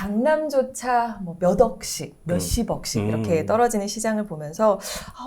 강남조차 뭐 몇 억씩, 몇십억씩 이렇게 떨어지는 시장을 보면서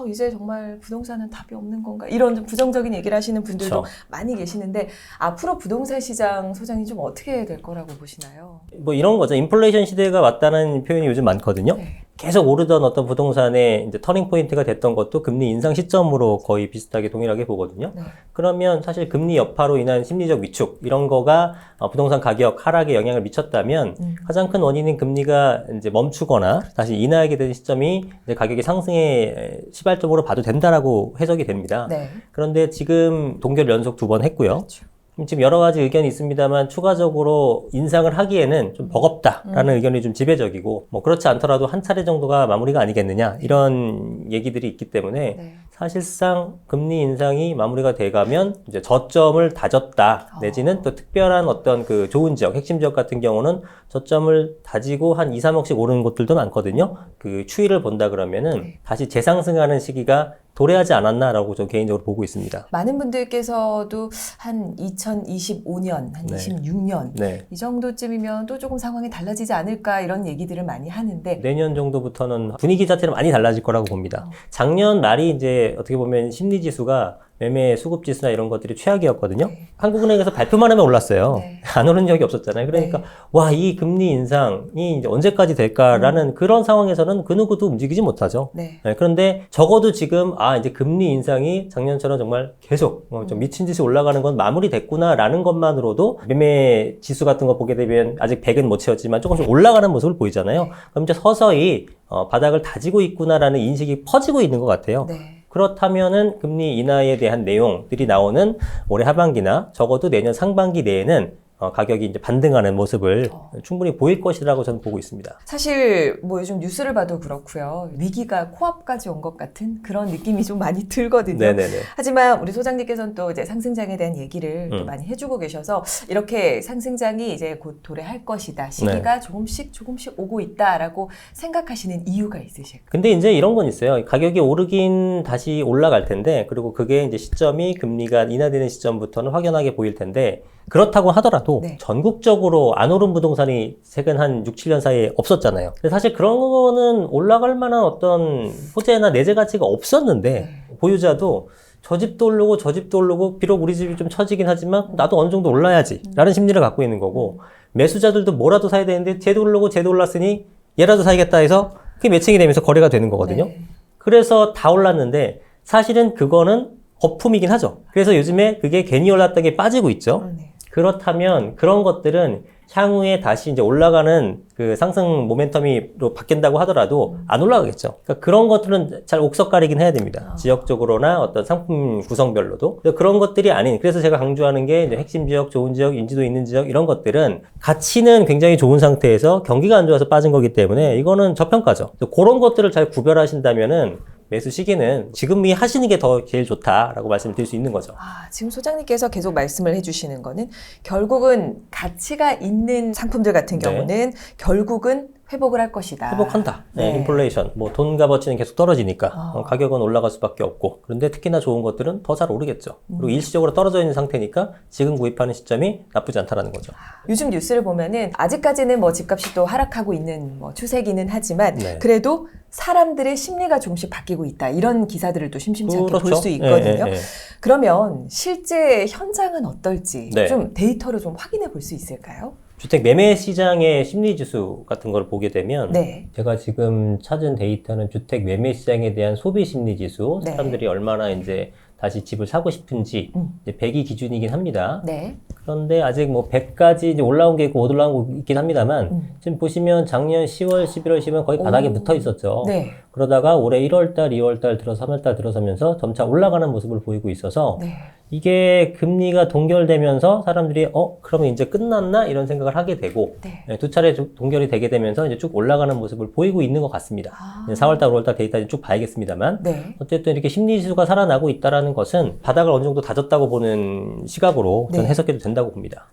이제 정말 부동산은 답이 없는 건가 이런 좀 부정적인 얘기를 하시는 분들도 그렇죠. 많이 계시는데 앞으로 부동산 시장 소장이 좀 어떻게 될 거라고 보시나요? 뭐 이런 거죠. 인플레이션 시대가 왔다는 표현이 요즘 많거든요. 네. 계속 오르던 어떤 부동산의 이제 터닝 포인트가 됐던 것도 금리 인상 시점으로 거의 비슷하게 동일하게 보거든요. 네. 그러면 사실 금리 여파로 인한 심리적 위축 이런 거가 부동산 가격 하락에 영향을 미쳤다면 가장 큰 원인은 금리가 이제 멈추거나 다시 인하하게 된 시점이 이제 가격이 상승의 시발점으로 봐도 된다라고 해석이 됩니다. 네. 그런데 지금 동결 연속 2번 했고요. 그렇죠. 지금 여러 가지 의견이 있습니다만 추가적으로 인상을 하기에는 좀 버겁다라는 의견이 좀 지배적이고 뭐 그렇지 않더라도 한 차례 정도가 마무리가 아니겠느냐 이런 얘기들이 있기 때문에 네. 사실상 금리 인상이 마무리가 돼가면 이제 저점을 다졌다 내지는 또 특별한 어떤 그 좋은 지역, 핵심 지역 같은 경우는 저점을 다지고 한 2, 3억씩 오르는 곳들도 많거든요. 그 추이를 본다 그러면은 다시 재상승하는 시기가 도래하지 않았나라고 저 개인적으로 보고 있습니다. 많은 분들께서도 한 2025년, 한 네. 26년 네. 이 정도쯤이면 또 조금 상황이 달라지지 않을까 이런 얘기들을 많이 하는데 내년 정도부터는 분위기 자체는 많이 달라질 거라고 봅니다. 작년 말이 이제 어떻게 보면 심리 지수가 매매 수급 지수나 이런 것들이 최악이었거든요. 네. 한국은행에서 발표만 하면 올랐어요. 네. 안 오른 적이 없었잖아요. 그러니까 네. 와, 이 금리 인상이 이제 언제까지 될까라는 그런 상황에서는 그 누구도 움직이지 못하죠. 네. 네, 그런데 적어도 지금 이제 금리 인상이 작년처럼 정말 계속 좀 미친 듯이 올라가는 건 마무리됐구나라는 것만으로도 매매 지수 같은 거 보게 되면 아직 100은 못 채웠지만 조금씩 올라가는 모습을 보이잖아요. 그럼 이제 서서히 바닥을 다지고 있구나라는 인식이 퍼지고 있는 것 같아요. 네. 그렇다면은 금리 인하에 대한 내용들이 나오는 올해 하반기나 적어도 내년 상반기 내에는 가격이 이제 반등하는 모습을 충분히 보일 것이라고 저는 보고 있습니다. 사실 뭐 요즘 뉴스를 봐도 그렇고요. 위기가 코앞까지 온 것 같은 그런 느낌이 좀 많이 들거든요. 네네네. 하지만 우리 소장님께서는 또 이제 상승장에 대한 얘기를 또 많이 해주고 계셔서 이렇게 상승장이 이제 곧 도래할 것이다. 시기가 조금씩 오고 있다라고 생각하시는 이유가 있으실까요? 근데 이제 이런 건 있어요. 가격이 오르긴 다시 올라갈 텐데, 그리고 그게 이제 시점이 금리가 인하되는 시점부터는 확연하게 보일 텐데, 그렇다고 하더라도 네. 전국적으로 안 오른 부동산이 최근 한 6, 7년 사이에 없었잖아요. 근데 사실 그런 거는 올라갈 만한 어떤 호재나 내재 가치가 없었는데 보유자도 저 집도 오르고 저 집도 오르고 비록 우리 집이 좀 처지긴 하지만 나도 어느 정도 올라야지 라는 심리를 갖고 있는 거고 매수자들도 뭐라도 사야 되는데 쟤도 오르고 쟤도 올랐으니 얘라도 사야겠다 해서 그게 매칭이 되면서 거래가 되는 거거든요. 네. 그래서 다 올랐는데 사실은 그거는 거품이긴 하죠. 그래서 요즘에 그게 괜히 올랐던 게 빠지고 있죠. 네. 그렇다면 그런 것들은 향후에 다시 이제 올라가는 그 상승 모멘텀으로 바뀐다고 하더라도 안 올라가겠죠. 그러니까 그런 것들은 잘 옥석 가리긴 해야 됩니다. 지역적으로나 어떤 상품 구성별로도. 그런 것들이 아닌, 그래서 제가 강조하는 게 이제 핵심 지역, 좋은 지역, 인지도 있는 지역 이런 것들은 가치는 굉장히 좋은 상태에서 경기가 안 좋아서 빠진 거기 때문에 이거는 저평가죠. 그런 것들을 잘 구별하신다면은 매수 시기는 지금이 하시는 게 더 제일 좋다라고 말씀드릴 수 있는 거죠. 지금 소장님께서 계속 말씀을 해주시는 거는 결국은 가치가 있는 상품들 같은 경우는 결국은 회복을 할 것이다. 회복한다. 네. 인플레이션. 뭐 돈 값어치는 계속 떨어지니까 가격은 올라갈 수밖에 없고. 그런데 특히나 좋은 것들은 더 잘 오르겠죠. 그리고 일시적으로 떨어져 있는 상태니까 지금 구입하는 시점이 나쁘지 않다라는 거죠. 요즘 뉴스를 보면은 아직까지는 뭐 집값이 또 하락하고 있는 뭐 추세기는 하지만 네. 그래도 사람들의 심리가 조금씩 바뀌고 있다. 이런 기사들을 또 심심찮게 그렇죠. 볼 수 있거든요. 예, 예, 예. 그러면 실제 현장은 어떨지 네. 좀 데이터로 좀 확인해 볼 수 있을까요? 주택 매매 시장의 심리 지수 같은 걸 보게 되면 네. 제가 지금 찾은 데이터는 주택 매매 시장에 대한 소비 심리 지수, 네. 사람들이 얼마나 이제 다시 집을 사고 싶은지 이제 100이 기준이긴 합니다. 네. 그런데 아직 뭐 100까지 이제 올라온 게 있고 못 올라온 게 있긴 합니다만 지금 보시면 작년 10월, 11월, 12월 거의 바닥에 붙어 있었죠. 네. 그러다가 올해 1월달, 2월달 들어서 3월달 들어서면서 점차 올라가는 모습을 보이고 있어서 네. 이게 금리가 동결되면서 사람들이 그러면 이제 끝났나 이런 생각을 하게 되고 네. 두 차례 동결이 되게 되면서 이제 쭉 올라가는 모습을 보이고 있는 것 같습니다. 4월달, 5월달 데이터 쭉 봐야겠습니다만 네. 어쨌든 이렇게 심리 지수가 살아나고 있다라는 것은 바닥을 어느 정도 다졌다고 보는 시각으로 저는 네. 해석해도 된다고 봅니다.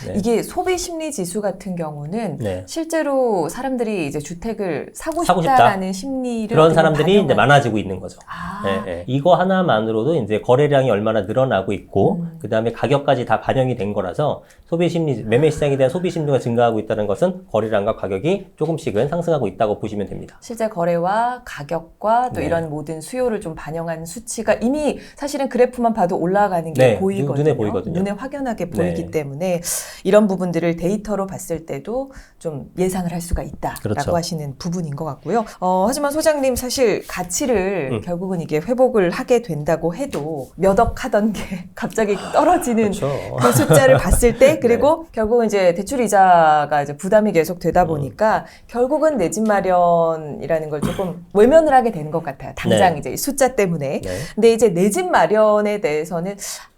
네. 이게 소비 심리 지수 같은 경우는 네. 실제로 사람들이 이제 주택을 사고 사고 싶다라는 심리를 그런 사람들이 이제 많아지고 있는 거죠. 아. 예, 예. 이거 하나만으로도 이제 거래량이 얼마나 늘어나고 있고, 그 다음에 가격까지 다 반영이 된 거라서 소비 심리, 매매 시장에 대한 소비 심리가 증가하고 있다는 것은 거래량과 가격이 조금씩은 상승하고 있다고 보시면 됩니다. 실제 거래와 가격과 또 네. 이런 모든 수요를 좀 반영한 수치가 이미 사실은 그래프만 봐도 올라가는 게 네, 보이거든요. 눈에 보이거든요. 눈에 확연하게 보이기 네. 때문에 이런 부분들을 데이터로 봤을 때도 좀 예상을 할 수가 있다라고 그렇죠. 하시는 부분인 것 같고요. 하지만 소장님 사실 가치를 결국은 이게 회복을 하게 된다고 해도 몇 억 하던 게 갑자기 떨어지는 그렇죠. 그 숫자를 봤을 때 그리고 결국은 이제 대출 이자가 이제 부담이 계속 되다 보니까 결국은 내 집 마련이라는 걸 조금 외면을 하게 되는 것 같아요. 당장 네. 이제 이 숫자 때문에. 네. 근데 이제 내 집 마련에 대해서는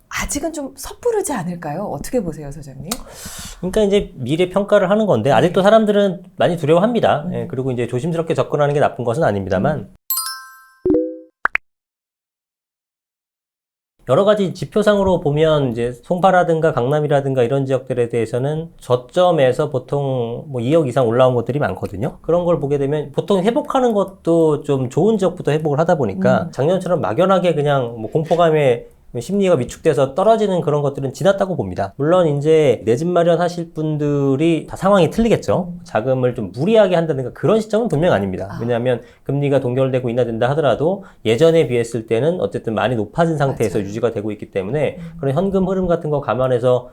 아직은 좀 섣부르지 않을까요? 어떻게 보세요, 소장님? 그러니까 이제 미래 평가를 하는 건데, 아직도 사람들은 많이 두려워합니다. 예, 그리고 이제 조심스럽게 접근하는 게 나쁜 것은 아닙니다만, 여러 가지 지표상으로 보면 이제 송파라든가 강남이라든가 이런 지역들에 대해서는 저점에서 보통 뭐 2억 이상 올라온 것들이 많거든요. 그런 걸 보게 되면 보통 회복하는 것도 좀 좋은 지역부터 회복을 하다 보니까 작년처럼 막연하게 그냥 뭐 공포감에 심리가 위축돼서 떨어지는 그런 것들은 지났다고 봅니다. 물론 이제 내 집 마련하실 분들이 다 상황이 틀리겠죠. 자금을 좀 무리하게 한다든가 그런 시점은 분명 아닙니다. 왜냐하면 금리가 동결되고 인하된다 하더라도 예전에 비했을 때는 어쨌든 많이 높아진 상태에서 맞아요. 유지가 되고 있기 때문에 그런 현금 흐름 같은 거 감안해서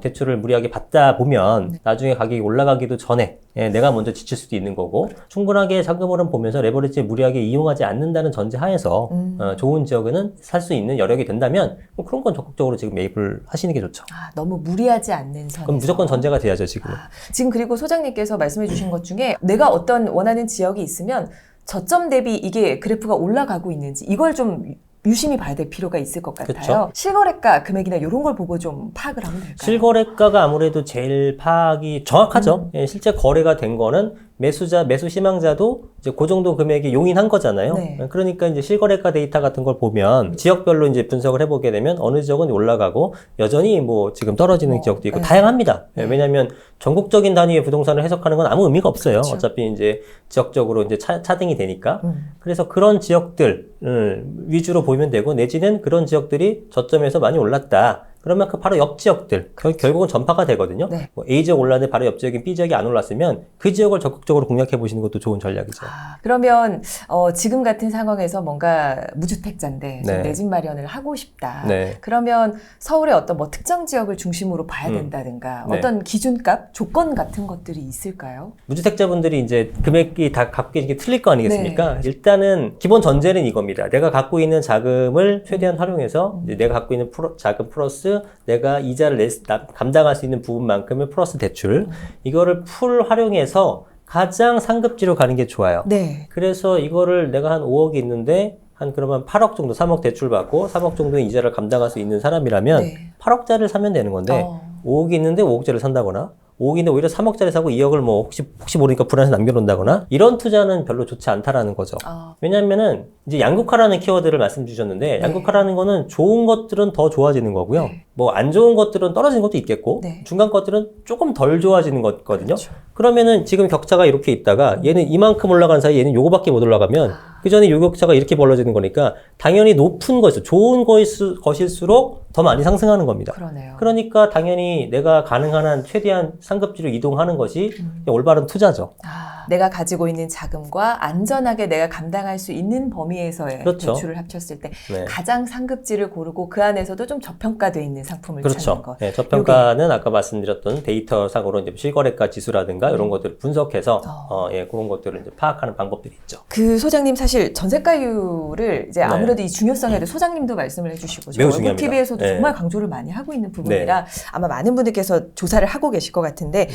대출을 무리하게 받다 보면 나중에 가격이 올라가기도 전에 내가 먼저 지칠 수도 있는 거고, 충분하게 자금 흐름 보면서 레버리지 무리하게 이용하지 않는다는 전제 하에서 좋은 지역에는 살 수 있는 여력이 된다면 뭐 그런 건 적극적으로 지금 매입을 하시는 게 좋죠. 너무 무리하지 않는 선에서. 그럼 무조건 전제가 돼야죠, 지금은. 지금 그리고 소장님께서 말씀해 주신 것 중에 내가 어떤 원하는 지역이 있으면 저점 대비 이게 그래프가 올라가고 있는지 이걸 좀 유심히 봐야 될 필요가 있을 것 같아요. 그쵸? 실거래가 금액이나 이런 걸 보고 좀 파악을 하면 될까요? 실거래가가 아무래도 제일 파악이 정확하죠. 예, 실제 거래가 된 거는 매수자, 매수 희망자도 이제 그 정도 금액이 용인한 거잖아요. 네. 그러니까 이제 실거래가 데이터 같은 걸 보면 지역별로 이제 분석을 해보게 되면 어느 지역은 올라가고 여전히 뭐 지금 떨어지는 지역도 있고 네. 다양합니다. 네. 왜냐하면 전국적인 단위의 부동산을 해석하는 건 아무 의미가 없어요. 그렇죠. 어차피 이제 지역적으로 이제 차등이 되니까. 그래서 그런 지역들 위주로 보면 되고, 내지는 그런 지역들이 저점에서 많이 올랐다. 그러면 그 바로 옆 지역들, 결국은 전파가 되거든요. 네. 뭐 A 지역 올랐는데 바로 옆 지역인 B 지역이 안 올랐으면 그 지역을 적극적으로 공략해 보시는 것도 좋은 전략이죠. 그러면 지금 같은 상황에서 뭔가 무주택자인데 네. 내 집 마련을 하고 싶다. 네. 그러면 서울의 어떤 뭐 특정 지역을 중심으로 봐야 된다든가 네. 어떤 기준값, 조건 같은 것들이 있을까요? 무주택자분들이 이제 금액이 다 갖고 계신 게 틀릴 거 아니겠습니까? 네. 일단은 기본 전제는 이겁니다. 내가 갖고 있는 자금을 최대한 활용해서 이제 내가 갖고 있는 자금 플러스 내가 이자를 감당할 수 있는 부분만큼의 플러스 대출, 이거를 풀 활용해서 가장 상급지로 가는 게 좋아요. 네. 그래서 이거를 내가 한 5억이 있는데 그러면 8억 정도, 3억 대출 받고 3억 정도의 이자를 감당할 수 있는 사람이라면 네. 8억짜리를 사면 되는 건데 5억이 있는데 5억짜리를 산다거나 5억인데 오히려 3억짜리 사고 2억을 뭐 혹시 모르니까 불안해서 남겨놓는다거나 이런 투자는 별로 좋지 않다라는 거죠. 왜냐하면은 이제 양극화라는 키워드를 말씀 주셨는데, 양극화라는 거는 좋은 것들은 더 좋아지는 거고요. 네. 뭐 안 좋은 것들은 떨어지는 것도 있겠고, 네. 중간 것들은 조금 덜 좋아지는 거거든요. 그렇죠. 그러면은 지금 격차가 이렇게 있다가 얘는 이만큼 올라간 사이 얘는 요거밖에 못 올라가면 그 전에 요 격차가 이렇게 벌어지는 거니까 당연히 높은 것이 좋은 것일수록 더 많이 상승하는 겁니다. 그러네요. 그러니까 당연히 내가 가능한 한 최대한 상급지로 이동하는 것이 올바른 투자죠. 내가 가지고 있는 자금과 안전하게 내가 감당할 수 있는 범위에서의 그렇죠. 대출을 합쳤을 때 네. 가장 상급지를 고르고 그 안에서도 좀 저평가되어 있는 상품을 찾는 그렇죠. 것. 네, 저평가는 아까 말씀드렸던 데이터상으로 이제 실거래가 지수라든가 이런 것들을 분석해서 그런 것들을 이제 파악하는 방법들이 있죠. 그 소장님 사실 전세가율을 이제 아무래도 이 중요성에도 소장님도 말씀을 해주시고 매우 중요합니다. TV에서도 네. 정말 강조를 많이 하고 있는 부분이라 아마 많은 분들께서 조사를 하고 계실 것 같은데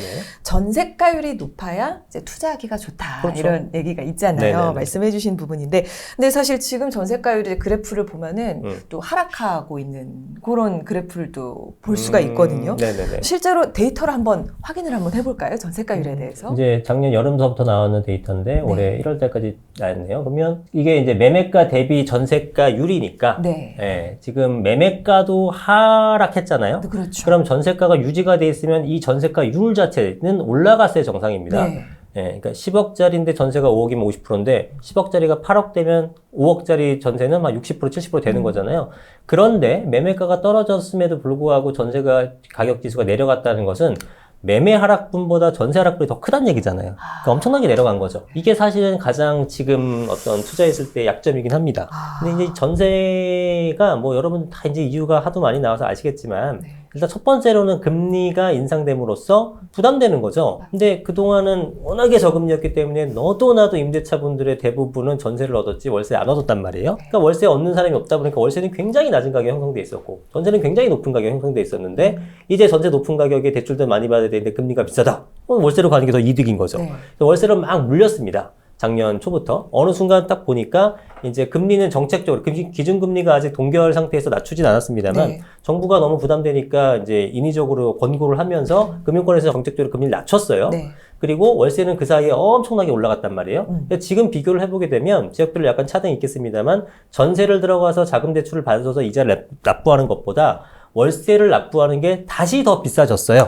전세가율이 높아야 이제 투자하기가 좋다. 그렇죠. 이런 얘기가 있잖아요. 네네네. 말씀해주신 부분인데, 근데 사실 지금 전세가율의 그래프를 보면은 또 하락하고 있는 그런 그래프를 또 볼 수가 있거든요. 네네네. 실제로 데이터를 한번 확인을 한번 해볼까요? 전세가율에 대해서. 이제 작년 여름서부터 나오는 데이터인데 올해 1월 달까지 나왔네요. 그러면 이게 이제 매매가 대비 전세가율이니까 네. 지금 매매가도 하락했잖아요. 그렇죠. 그럼 전세가가 유지가 돼 있으면 이 전세가율 자체는 올라갔어야 정상입니다. 네. 예, 그러니까 10억짜리인데 전세가 5억이면 50%인데 10억짜리가 8억 되면 5억짜리 전세는 한 60%, 70% 되는 거잖아요. 그런데 매매가가 떨어졌음에도 불구하고 전세가 가격 지수가 내려갔다는 것은 매매 하락분보다 전세 하락분이 더 크다는 얘기잖아요. 그러니까 엄청나게 내려간 거죠. 이게 사실은 가장 지금 어떤 투자했을 때 약점이긴 합니다. 근데 이제 전세가 뭐 여러분 다 이제 이유가 하도 많이 나와서 아시겠지만 일단 첫 번째로는 금리가 인상됨으로써 부담되는 거죠. 근데 그동안은 워낙에 저금리였기 때문에 너도 나도 임대차분들의 대부분은 전세를 얻었지 월세 안 얻었단 말이에요. 그러니까 월세 얻는 사람이 없다 보니까 월세는 굉장히 낮은 가격에 형성돼 있었고 전세는 굉장히 높은 가격에 형성돼 있었는데 이제 전세 높은 가격에 대출도 많이 받아야 되는데 금리가 비싸다. 그럼 월세로 가는 게 더 이득인 거죠. 그래서 월세로 막 물렸습니다. 작년 초부터 어느 순간 딱 보니까 이제 금리는 정책적으로 기준금리가 아직 동결 상태에서 낮추진 않았습니다만 정부가 너무 부담되니까 이제 인위적으로 권고를 하면서 금융권에서 정책적으로 금리를 낮췄어요. 그리고 월세는 그 사이에 엄청나게 올라갔단 말이에요. 근데 지금 비교를 해보게 되면 지역별로 약간 차등이 있겠습니다만 전세를 들어가서 자금 대출을 받아서 이자를 납부하는 것보다 월세를 납부하는 게 다시 더 비싸졌어요.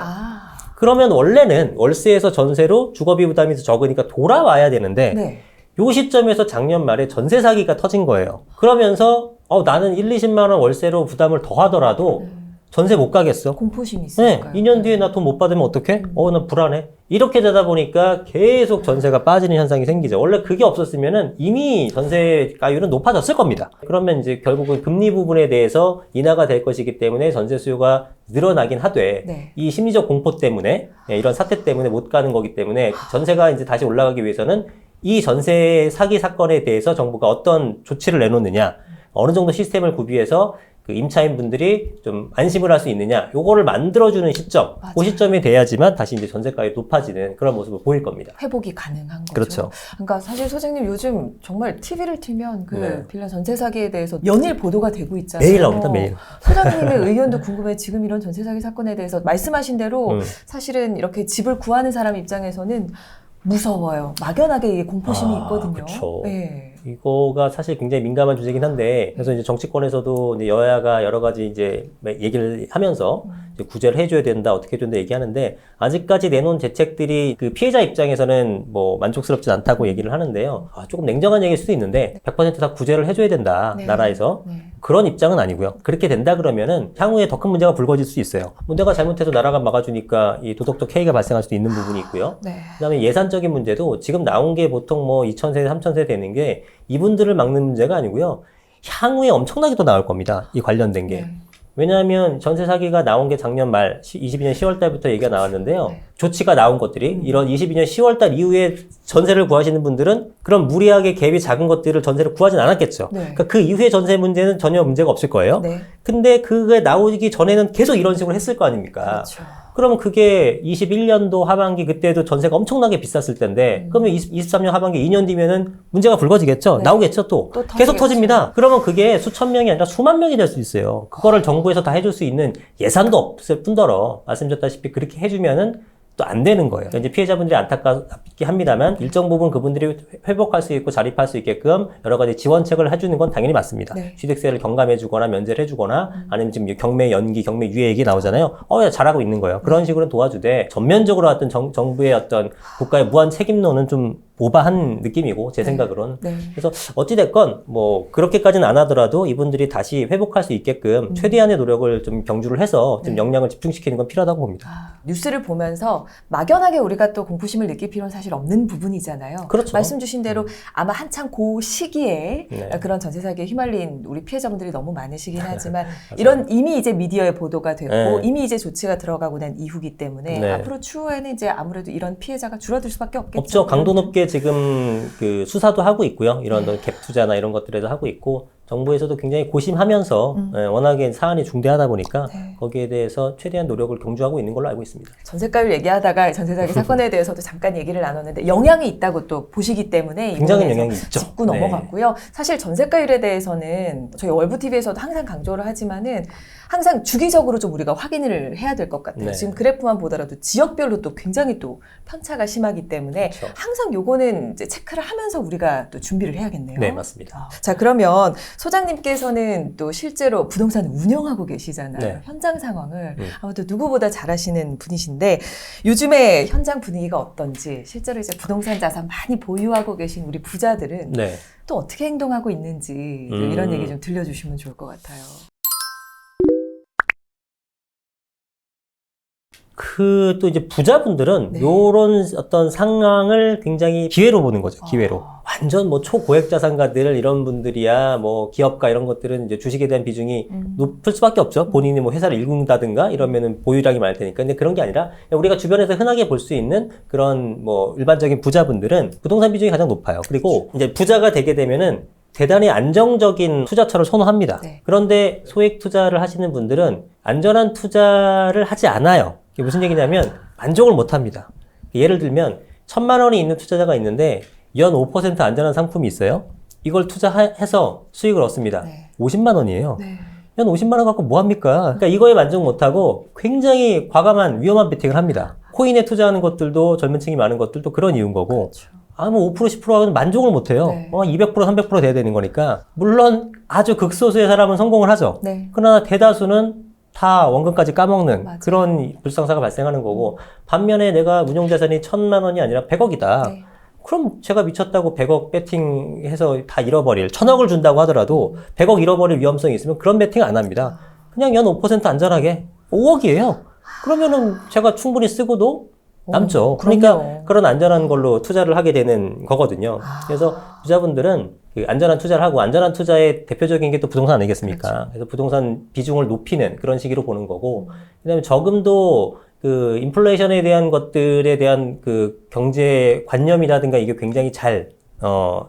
그러면 원래는 월세에서 전세로 주거비 부담이 더 적으니까 돌아와야 되는데 요 시점에서 작년 말에 전세 사기가 터진 거예요. 그러면서 나는 1, 20만 원 월세로 부담을 더 하더라도 전세 못 가겠어. 공포심이 있으니까요. 2년 뒤에 나 돈 못 받으면 어떡해? 나 불안해. 이렇게 되다 보니까 계속 전세가 빠지는 현상이 생기죠. 원래 그게 없었으면은 이미 전세가율은 높아졌을 겁니다. 그러면 이제 결국은 금리 부분에 대해서 인하가 될 것이기 때문에 전세 수요가 늘어나긴 하되 이 심리적 공포 때문에 이런 사태 때문에 못 가는 거기 때문에 전세가 이제 다시 올라가기 위해서는 이 전세 사기 사건에 대해서 정부가 어떤 조치를 내놓느냐, 어느 정도 시스템을 구비해서 그 임차인 분들이 좀 안심을 할 수 있느냐, 요거를 만들어주는 시점, 그 시점이 돼야지만 다시 이제 전세가율이 높아지는 그런 모습을 보일 겁니다. 회복이 가능한 거죠. 그렇죠. 그러니까 사실 소장님 요즘 정말 TV를 틀면 그 빌라 전세 사기에 대해서 연일 보도가 되고 있잖아요. 매일 나옵니다, 매일. 소장님의 의견도 궁금해. 지금 이런 전세 사기 사건에 대해서 말씀하신 대로 사실은 이렇게 집을 구하는 사람 입장에서는 무서워요. 막연하게 이게 공포심이 있거든요. 그렇죠. 이거가 사실 굉장히 민감한 주제긴 한데, 그래서 이제 정치권에서도 이제 여야가 여러 가지 이제 얘기를 하면서 이제 구제를 해줘야 된다, 어떻게 해줘야 된다 얘기하는데, 아직까지 내놓은 대책들이 그 피해자 입장에서는 뭐 만족스럽지 않다고 얘기를 하는데요. 조금 냉정한 얘기일 수도 있는데, 100% 다 구제를 해줘야 된다, 나라에서. 그런 입장은 아니고요. 그렇게 된다 그러면은 향후에 더 큰 문제가 불거질 수 있어요. 뭐 내가 잘못해서 나라가 막아주니까 이 도덕적 해이가 발생할 수도 있는 부분이 있고요. 그다음에 예산적인 문제도 지금 나온 게 보통 뭐 2,000세, 3,000세 되는 게 이분들을 막는 문제가 아니고요. 향후에 엄청나게 더 나올 겁니다. 이 관련된 게. 왜냐하면 전세 사기가 나온 게 작년 말 22년 10월 달부터 얘기가 나왔는데요. 조치가 나온 것들이 이런 22년 10월 달 이후에 전세를 구하시는 분들은 그런 무리하게 갭이 작은 것들을 전세를 구하진 않았겠죠. 그러니까 그 이후에 전세 문제는 전혀 문제가 없을 거예요. 근데 그게 나오기 전에는 계속 이런 식으로 했을 거 아닙니까? 그렇죠. 그러면 그게 21년도 하반기 그때도 전세가 엄청나게 비쌌을 텐데 그러면 23년 하반기 2년 뒤면은 문제가 불거지겠죠? 나오겠죠 또 계속 터집니다. 그러면 그게 수천 명이 아니라 수만 명이 될 수 있어요. 그거를 정부에서 다 해줄 수 있는 예산도 없을 뿐더러 말씀드렸다시피 그렇게 해주면은 또 안 되는 거예요. 이제 피해자분들이 안타깝게 합니다만 일정 부분 그분들이 회복할 수 있고 자립할 수 있게끔 여러 가지 지원책을 해주는 건 당연히 맞습니다. 취득세를 경감해주거나 면제를 해주거나 아니면 지금 경매 연기, 경매 유예 얘기 나오잖아요. 잘하고 있는 거예요. 그런 식으로 도와주되 전면적으로 어떤 정부의 어떤 국가의 무한 책임론은 좀 오버한 느낌이고 제 생각으로는 그래서 어찌됐건 뭐 그렇게까지는 안 하더라도 이분들이 다시 회복할 수 있게끔 최대한의 노력을 좀 경주를 해서 좀 역량을 집중시키는 건 필요하다고 봅니다. 뉴스를 보면서 막연하게 우리가 또 공포심을 느낄 필요는 사실 없는 부분이잖아요. 그렇죠. 말씀 주신 대로 아마 한창 그 시기에 그런 전세 사기에 휘말린 우리 피해자분들이 너무 많으시긴 하지만 이런 이미 이제 미디어에 보도가 되고 이미 이제 조치가 들어가고 난 이후기 때문에 앞으로 추후에는 이제 아무래도 이런 피해자가 줄어들 수밖에 없겠죠. 없죠. 강도 높게 지금 그 수사도 하고 있고요. 이런 갭 투자나 이런 것들에도 하고 있고 정부에서도 굉장히 고심하면서 워낙에 사안이 중대하다 보니까 거기에 대해서 최대한 노력을 경주하고 있는 걸로 알고 있습니다. 전세가율 얘기하다가 전세 사기 사건에 대해서도 잠깐 얘기를 나눴는데 영향이 있다고 또 보시기 때문에 굉장히 영향이 있죠. 짚고 넘어갔고요. 사실 전세가율에 대해서는 저희 월부TV에서도 항상 강조를 하지만은 항상 주기적으로 좀 우리가 확인을 해야 될 것 같아요. 지금 그래프만 보더라도 지역별로 또 굉장히 또 편차가 심하기 때문에 항상 요거는 이제 체크를 하면서 우리가 또 준비를 해야겠네요. 네, 맞습니다. 자, 그러면 소장님께서는 또 실제로 부동산을 운영하고 계시잖아요. 네. 현장 상황을 아무튼 누구보다 잘 아시는 분이신데 요즘에 현장 분위기가 어떤지 실제로 이제 부동산 자산 많이 보유하고 계신 우리 부자들은 네. 또 어떻게 행동하고 있는지 또 이런 얘기 좀 들려주시면 좋을 것 같아요. 또 이제 부자분들은 네. 요런 어떤 상황을 굉장히 기회로 보는 거죠. 기회로. 완전 뭐 초고액 자산가들 이런 분들이야 뭐 기업가 이런 것들은 이제 주식에 대한 비중이 높을 수밖에 없죠. 본인이 뭐 회사를 일군다든가 이러면은 보유량이 많을 테니까. 근데 그런 게 아니라 우리가 주변에서 흔하게 볼 수 있는 그런 뭐 일반적인 부자분들은 부동산 비중이 가장 높아요. 그리고 이제 부자가 되게 되면은 대단히 안정적인 투자처를 선호합니다. 네. 그런데 소액 투자를 하시는 분들은 안전한 투자를 하지 않아요. 이게 무슨 얘기냐면 만족을 못 합니다. 예를 들면 1,000만 원이 있는 투자자가 있는데 연 5% 안전한 상품이 있어요. 이걸 투자해서 수익을 얻습니다. 네. 50만 원이에요. 네. 연 50만 원 갖고 뭐 합니까? 그러니까 이거에 만족 못 하고 굉장히 과감한 위험한 베팅을 합니다. 코인에 투자하는 것들도 젊은 층이 많은 것들도 그런 이유인 거고 그렇죠. 뭐 5% 10%하고는 만족을 못 해요. 네. 200% 300% 돼야 되는 거니까. 물론 아주 극소수의 사람은 성공을 하죠. 네. 그러나 대다수는 다 원금까지 까먹는 맞아요. 그런 불상사가 발생하는 거고 반면에 내가 운용자산이 1,000만 원이 아니라 100억이다. 네. 그럼 제가 미쳤다고 100억 배팅해서 다 잃어버릴 1,000억을 준다고 하더라도 100억 잃어버릴 위험성이 있으면 그런 배팅 안 합니다. 그냥 연 5% 안전하게 5억이에요. 그러면은 제가 충분히 쓰고도 남죠. 그러니까 그럼요. 그런 안전한 걸로 투자를 하게 되는 거거든요. 그래서 부자분들은 그 안전한 투자를 하고 안전한 투자의 대표적인 게 또 부동산 아니겠습니까? 그렇죠. 그래서 부동산 비중을 높이는 그런 식으로 보는 거고, 그다음에 저금도 그 인플레이션에 대한 것들에 대한 그 경제 관념이라든가 이게 굉장히 잘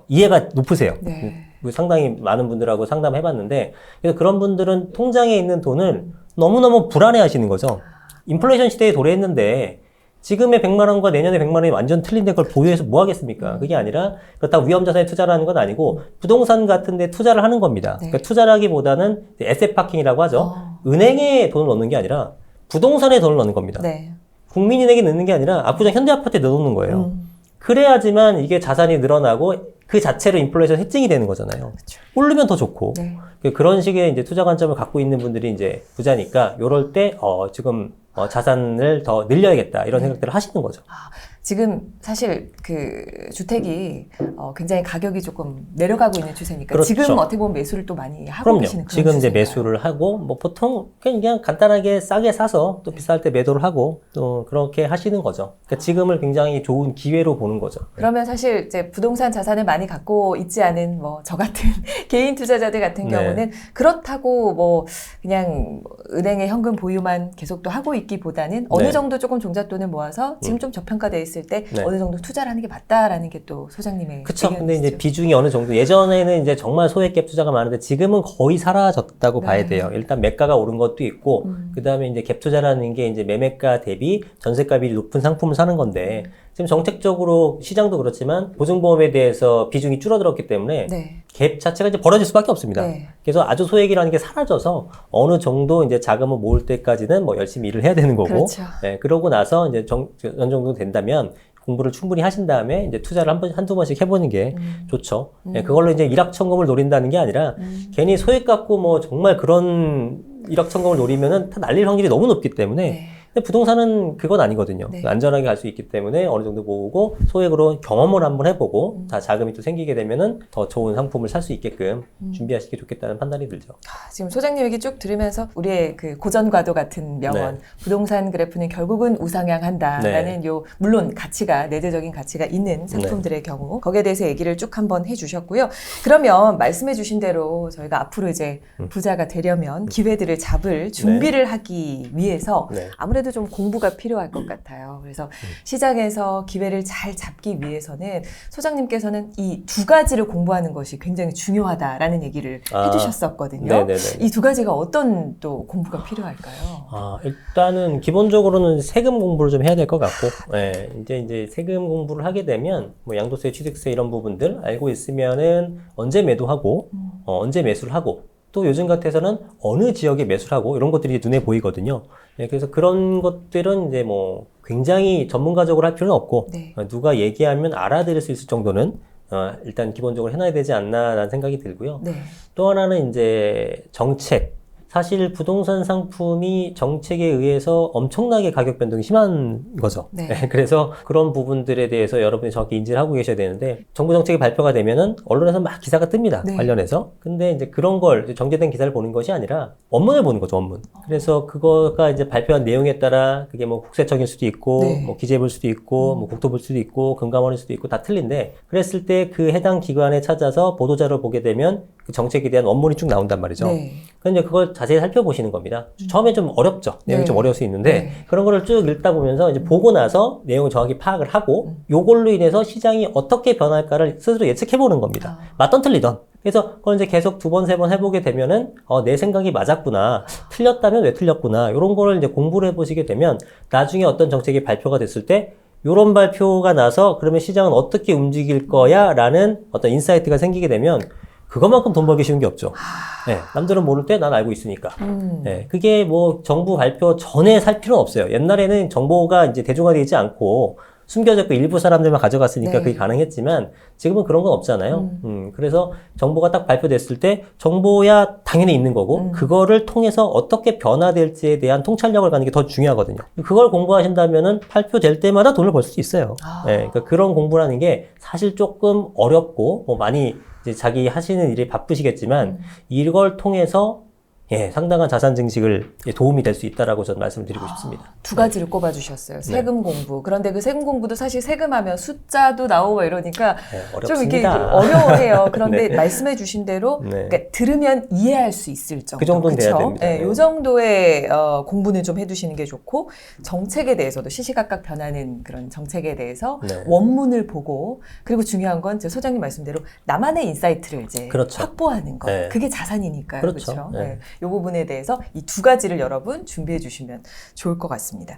이해가 높으세요. 네. 상당히 많은 분들하고 상담해봤는데, 그래서 그런 분들은 통장에 있는 돈을 너무너무 불안해하시는 거죠. 인플레이션 시대에 도래했는데 지금의 100만 원과 내년에 100만 원이 완전 틀린데 그걸 보유해서 뭐 하겠습니까? 그게 아니라 그렇다고 위험자산에 투자를 건 아니고 부동산 같은 데 투자를 하는 겁니다. 네. 그러니까 투자라기보다는 에셋 파킹이라고 하죠. 은행에 돈을 넣는 게 아니라 부동산에 돈을 넣는 겁니다. 네. 국민은행에 넣는 게 아니라 압구정 현대아파트에 넣어놓는 거예요. 그래야지만 이게 자산이 늘어나고 그 자체로 인플레이션 해증이 되는 거잖아요. 그렇죠. 오르면 더 좋고. 네. 그런 식의 이제 투자 관점을 갖고 있는 분들이 이제 부자니까 요럴 때 지금 자산을 더 늘려야겠다 이런 생각들을 하시는 거죠. 지금 사실 그 주택이 굉장히 가격이 조금 내려가고 있는 추세니까 그렇죠. 지금 어떻게 보면 매수를 또 많이 하고 그럼요. 계시는 그런 지금 이제 추세인가요? 매수를 하고 뭐 보통 그냥 간단하게 싸게 사서 또 비쌀 때 매도를 하고 또 그렇게 하시는 거죠. 그러니까 지금을 굉장히 좋은 기회로 보는 거죠. 그러면 사실 이제 부동산 자산을 많이 갖고 있지 않은 뭐 저 같은 개인 투자자들 같은 네. 경우는 그렇다고 뭐 그냥 은행에 현금 보유만 계속 또 하고 있기보다는 어느 네. 정도 조금 종잣돈을 모아서 지금 좀 저평가돼 있을 때 네. 어느 정도 투자를 하는 게 맞다라는 게 또 소장님의 그쵸. 근데 이제 의견이시죠. 비중이 어느 정도, 예전에는 이제 정말 소액 투자가 많은데 지금은 거의 사라졌다고 네. 봐야 돼요. 일단 매가가 오른 것도 있고, 그 다음에 이제 갭 투자라는 게 이제 매매가 대비 전세값이 높은 상품을 사는 건데, 지금 정책적으로 시장도 그렇지만 보증보험에 대해서 비중이 줄어들었기 때문에 네. 갭 자체가 이제 벌어질 수밖에 없습니다. 네. 그래서 아주 소액이라는 게 사라져서 어느 정도 이제 자금을 모을 때까지는 뭐 열심히 일을 해야 되는 거고, 그렇죠. 네, 그러고 나서 이제 어느 정도 된다면 공부를 충분히 하신 다음에 이제 투자를 한두 번씩 해보는 게 좋죠. 네, 그걸로 이제 일확천금을 노린다는 게 아니라 괜히 소액 갖고 뭐 정말 그런 일확천금을 노리면은 다 날릴 확률이 너무 높기 때문에 네. 근데 부동산은 그건 아니거든요. 네. 안전하게 갈 수 있기 때문에 어느 정도 모으고 소액으로 경험을 한번 해보고 다 자금이 또 생기게 되면은 더 좋은 상품을 살 수 있게끔 준비하시는 게 좋겠다는 판단이 들죠. 지금 소장님 얘기 쭉 들으면서 우리의 그 고전과도 같은 명언, 네. 부동산 그래프는 결국은 우상향한다라는 요 물론 가치가 내재적인 가치가 있는 상품들의 경우 거기에 대해서 얘기를 쭉 한번 해주셨고요. 그러면 말씀해주신 대로 저희가 앞으로 이제 부자가 되려면 기회들을 잡을 준비를 하기 위해서 네. 아무래도 좀 공부가 필요할 것 같아요. 그래서 시장에서 기회를 잘 잡기 위해서는 소장님께서는 이 두 가지를 공부하는 것이 굉장히 중요하다라는 얘기를 해주셨었거든요. 네네네. 이 두 가지가 어떤 또 공부가 필요할까요? 일단은 기본적으로는 세금 공부를 좀 해야 될 것 같고, 예, 이제 세금 공부를 하게 되면 뭐 양도세, 취득세 이런 부분들 알고 있으면은 언제 매도하고, 언제 매수를 하고, 또 요즘 같아서는 어느 지역에 매수를 하고 이런 것들이 눈에 보이거든요. 예, 그래서 그런 것들은 이제 뭐 굉장히 전문가적으로 할 필요는 없고 네. 누가 얘기하면 알아들을 수 있을 정도는 일단 기본적으로 해놔야 되지 않나라는 생각이 들고요. 네. 또 하나는 이제 정책. 사실 부동산 상품이 정책에 의해서 엄청나게 가격 변동이 심한 거죠. 네. 그래서 그런 부분들에 대해서 여러분이 정확히 인지를 하고 계셔야 되는데 정부 정책이 발표가 되면은 언론에서 막 기사가 뜹니다. 네. 관련해서. 근데 이제 그런 걸 정제된 기사를 보는 것이 아니라 원문을 보는 거죠, 원문. 그래서 그거가 이제 발표한 내용에 따라 그게 뭐 국세청일 수도 있고 네. 뭐 기재부일 수도 있고 뭐 국토부일 수도 있고 금감원일 수도 있고 다 틀린데 그랬을 때 그 해당 기관에 찾아서 보도자료를 보게 되면 그 정책에 대한 원문이 쭉 나온단 말이죠. 네. 근데 그걸 자세히 살펴보시는 겁니다. 처음에 좀 어렵죠. 내용이 네. 좀 어려울 수 있는데 네. 그런 거를 쭉 읽다 보면서 이제 보고 나서 내용을 정확히 파악을 하고 요걸로 인해서 시장이 어떻게 변할까를 스스로 예측해 보는 겁니다. 맞던 틀리던. 그래서 그걸 이제 계속 2번, 3번 해보게 되면은 내 생각이 맞았구나. 틀렸다면 왜 틀렸구나. 이런 거를 이제 공부를 해보시게 되면 나중에 어떤 정책이 발표가 됐을 때 요런 발표가 나서 그러면 시장은 어떻게 움직일 거야? 라는 어떤 인사이트가 생기게 되면 그것만큼 돈 벌기 쉬운 게 없죠. 네, 남들은 모를 때 난 알고 있으니까. 네, 그게 뭐 정부 발표 전에 살 필요는 없어요. 옛날에는 정보가 이제 대중화되지 않고 숨겨졌고 일부 사람들만 가져갔으니까 네. 그게 가능했지만 지금은 그런 건 없잖아요. 그래서 정보가 딱 발표됐을 때 정보야 당연히 있는 거고 그거를 통해서 어떻게 변화될지에 대한 통찰력을 갖는 게 더 중요하거든요. 그걸 공부하신다면은 발표될 때마다 돈을 벌 수 있어요. 네, 그러니까 그런 공부라는 게 사실 조금 어렵고 뭐 많이 이제 자기 하시는 일이 바쁘시겠지만 이걸 통해서 상당한 자산 증식을 도움이 될 수 있다라고 저는 말씀을 드리고 싶습니다. 두 가지를 꼽아주셨어요. 세금 공부. 그런데 그 세금 공부도 사실 세금하면 숫자도 나오고 이러니까 좀 이렇게 어렵습니다. 어려워해요. 그런데 네. 말씀해주신 대로 네. 그러니까 들으면 이해할 수 있을 정도. 그 정도는 돼야 됩니다. 네, 이 정도의 공부는 좀 해두시는 게 좋고 정책에 대해서도 시시각각 변하는 그런 정책에 대해서 네. 원문을 보고 그리고 중요한 건 제 소장님 말씀대로 나만의 인사이트를 이제 그렇죠. 확보하는 것. 네. 그게 자산이니까요. 그렇죠. 그렇죠? 네. 이 부분에 대해서 이 두 가지를 여러분 준비해 주시면 좋을 것 같습니다.